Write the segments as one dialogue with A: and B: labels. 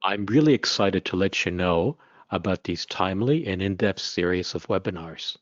A: I'm really excited to let you know about these timely and in-depth series of webinars.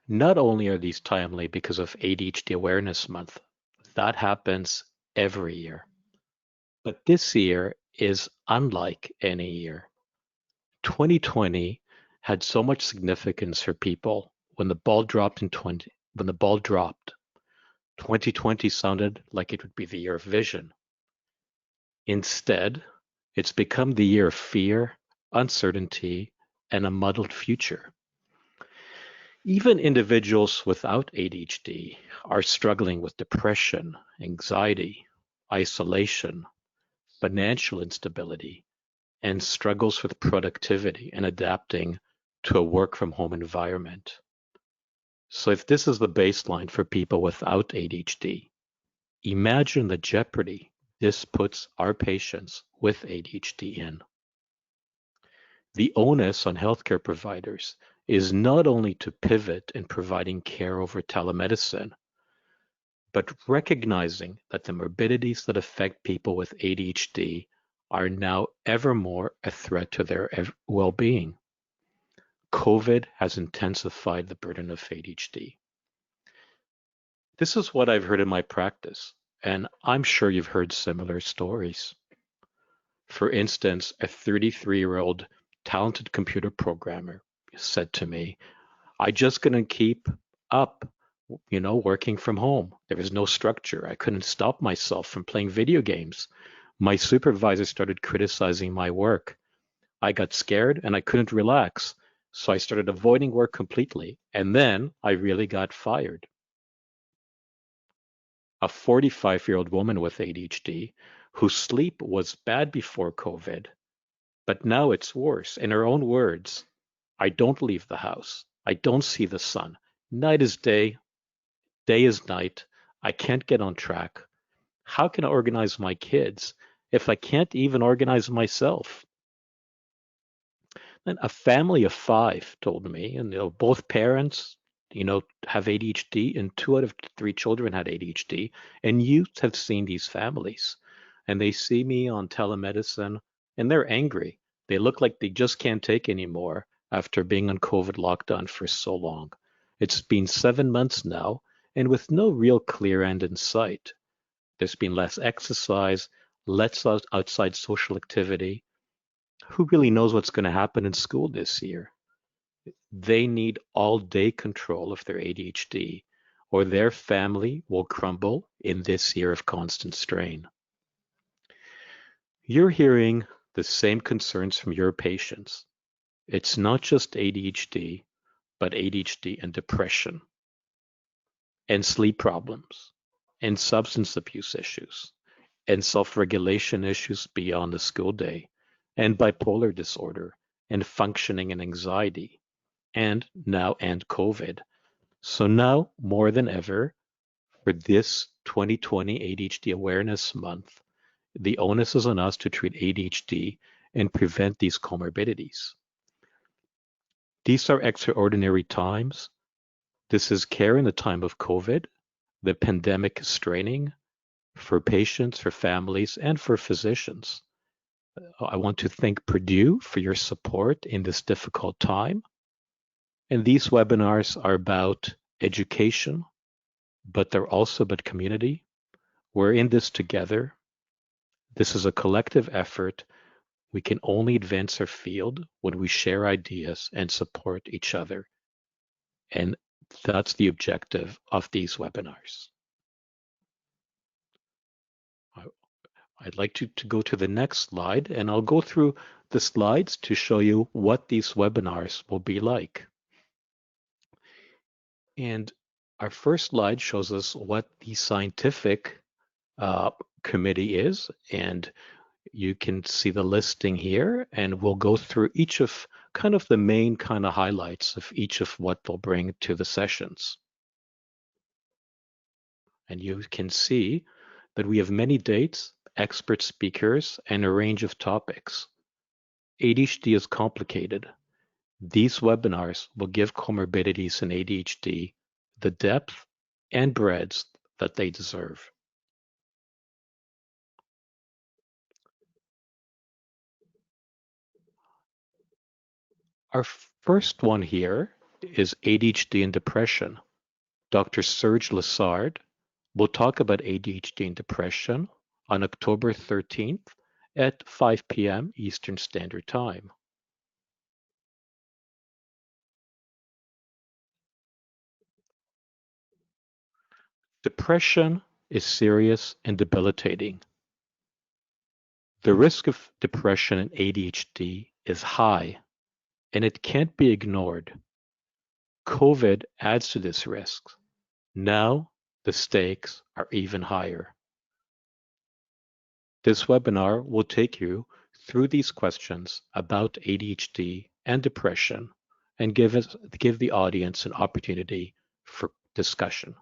A: Not only are these timely because of ADHD Awareness Month, that happens every year, but this year is unlike any year. 2020 had so much significance for people when the ball dropped in 20, when the ball dropped. 2020 sounded like it would be the year of vision. Instead, it's become the year of fear, uncertainty, and a muddled future. Even individuals without ADHD are struggling with depression, anxiety, isolation, financial instability, and struggles with productivity and adapting to a work from home environment. So if this is the baseline for people without ADHD, imagine the jeopardy this puts our patients with ADHD in. The onus on healthcare providers is not only to pivot in providing care over telemedicine, but recognizing that the morbidities that affect people with ADHD are now ever more a threat to their well-being. COVID has intensified the burden of ADHD. This is what I've heard in my practice, and I'm sure you've heard similar stories. For instance, a 33-year-old talented computer programmer said to me, I just couldn't keep up, working from home. There was no structure. I couldn't stop myself from playing video games. My supervisor started criticizing my work. I got scared and I couldn't relax. So I started avoiding work completely. And then I really got fired. A 45-year-old woman with ADHD whose sleep was bad before COVID, but now it's worse. In her own words, I don't leave the house. I don't see the sun. Night is day, day is night. I can't get on track. How can I organize my kids if I can't even organize myself? And a family of five told me, and both parents, have ADHD, and 2 out of 3 children had ADHD. And you have seen these families, and they see me on telemedicine, and they're angry. They look like they just can't take anymore after being on COVID lockdown for so long. It's been 7 months now, and with no real clear end in sight. There's been less exercise, less outside social activity. Who really knows what's going to happen in school this year? They need all day control of their ADHD, or their family will crumble in this year of constant strain. You're hearing the same concerns from your patients. It's not just ADHD, but ADHD and depression, and sleep problems, and substance abuse issues, and self-regulation issues beyond the school day, and bipolar disorder, and functioning and anxiety, and COVID. So now, more than ever, for this 2020 ADHD Awareness Month, the onus is on us to treat ADHD and prevent these comorbidities. These are extraordinary times. This is care in the time of COVID. The pandemic is straining for patients, for families, and for physicians. I want to thank Purdue for your support in this difficult time. And these webinars are about education, but they're also about community. We're in this together. This is a collective effort. We can only advance our field when we share ideas and support each other. And that's the objective of these webinars. I'd like to go to the next slide, and I'll go through the slides to show you what these webinars will be like. And our first slide shows us what the scientific committee is, and you can see the listing here, and we'll go through each of kind of the main kind of highlights of each of what they'll bring to the sessions. And you can see that we have many dates, expert speakers, and a range of topics. ADHD is complicated. These webinars will give comorbidities in ADHD the depth and breadth that they deserve. Our first one here is ADHD and depression. Dr. Serge Lessard will talk about ADHD and depression on October 13th at 5 p.m. Eastern Standard Time. Depression is serious and debilitating. The risk of depression in ADHD is high, and it can't be ignored. COVID adds to this risk. Now, the stakes are even higher. This webinar will take you through these questions about ADHD and depression and give the audience an opportunity for discussion.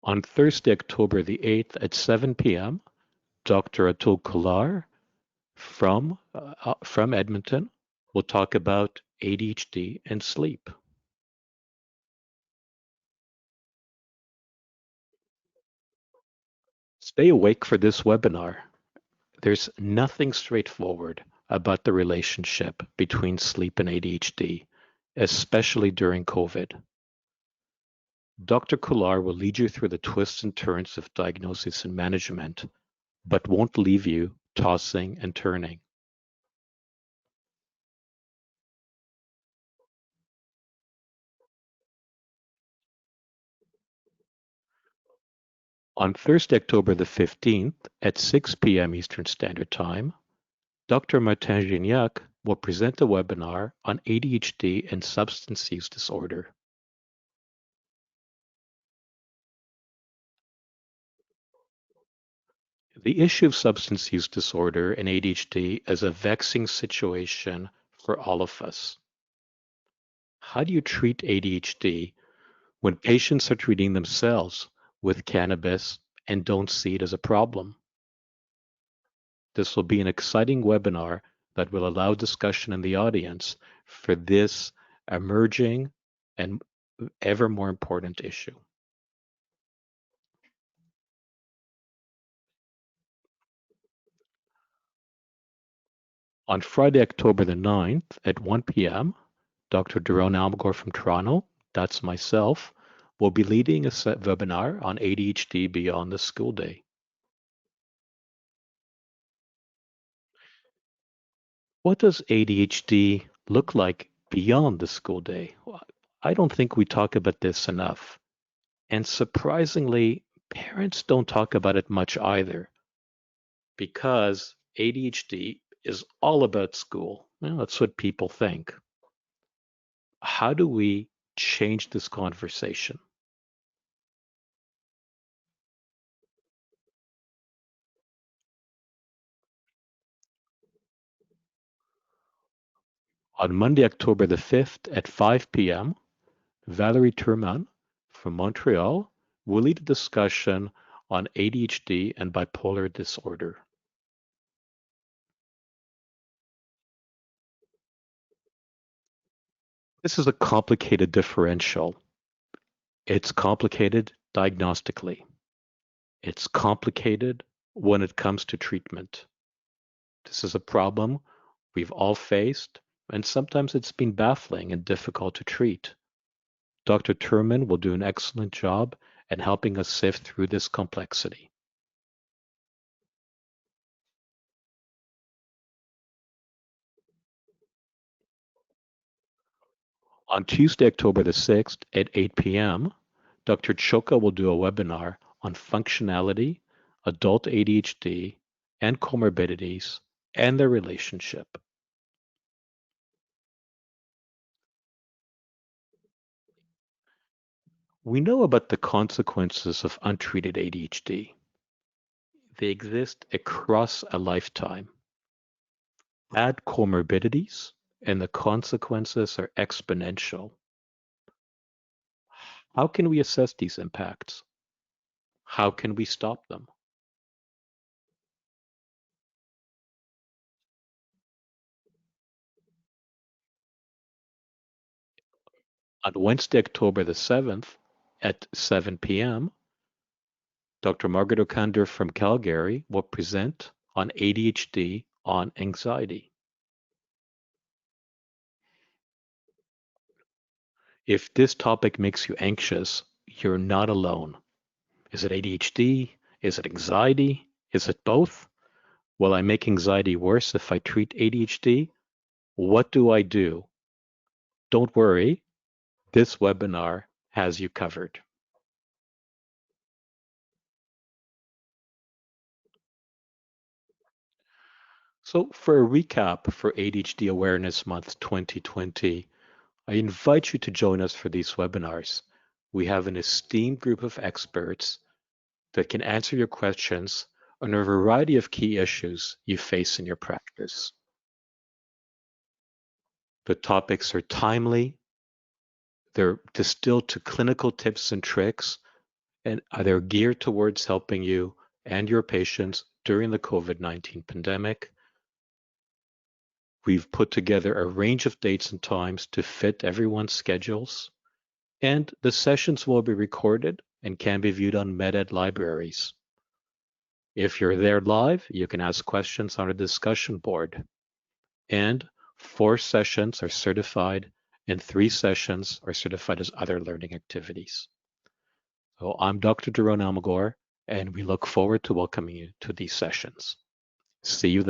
A: On Thursday, October the 8th at 7 p.m., Dr. Atul Kular from Edmonton will talk about ADHD and sleep. Stay awake for this webinar. There's nothing straightforward about the relationship between sleep and ADHD, especially during COVID. Dr. Kular will lead you through the twists and turns of diagnosis and management, but won't leave you tossing and turning. On Thursday, October the 15th at 6 p.m. Eastern Standard Time, Dr. Martin Gignac will present a webinar on ADHD and substance use disorder. The issue of substance use disorder and ADHD is a vexing situation for all of us. How do you treat ADHD when patients are treating themselves with cannabis and don't see it as a problem? This will be an exciting webinar that will allow discussion in the audience for this emerging and ever more important issue. On Friday, October the 9th at 1 p.m., Dr. Daron Almagor from Toronto, that's myself, will be leading a webinar on ADHD beyond the school day. What does ADHD look like beyond the school day? Well, I don't think we talk about this enough. And surprisingly, parents don't talk about it much either because ADHD is all about school. Well, that's what people think. How do we change this conversation? On Monday, October the 5th at 5 p.m., Valerie Turman from Montreal will lead a discussion on ADHD and bipolar disorder. This is a complicated differential. It's complicated diagnostically. It's complicated when it comes to treatment. This is a problem we've all faced, and sometimes it's been baffling and difficult to treat. Dr. Turman will do an excellent job at helping us sift through this complexity. On Tuesday, October the 6th at 8 p.m., Dr. Choka will do a webinar on functionality, adult ADHD, and comorbidities and their relationship. We know about the consequences of untreated ADHD. They exist across a lifetime. Add comorbidities, and the consequences are exponential. How can we assess these impacts? How can we stop them? On Wednesday, October the 7th at 7 p.m., Dr. Margaret O'Connor from Calgary will present on ADHD on anxiety. If this topic makes you anxious, you're not alone. Is it ADHD? Is it anxiety? Is it both? Will I make anxiety worse if I treat ADHD? What do I do? Don't worry, this webinar has you covered. So for a recap for ADHD Awareness Month 2020, I invite you to join us for these webinars. We have an esteemed group of experts that can answer your questions on a variety of key issues you face in your practice. The topics are timely, they're distilled to clinical tips and tricks, and they're geared towards helping you and your patients during the COVID-19 pandemic. We've put together a range of dates and times to fit everyone's schedules, and the sessions will be recorded and can be viewed on MedEd libraries. If you're there live, you can ask questions on a discussion board. And 4 sessions are certified and 3 sessions are certified as other learning activities. So I'm Dr. Daron Almagor, and we look forward to welcoming you to these sessions. See you then.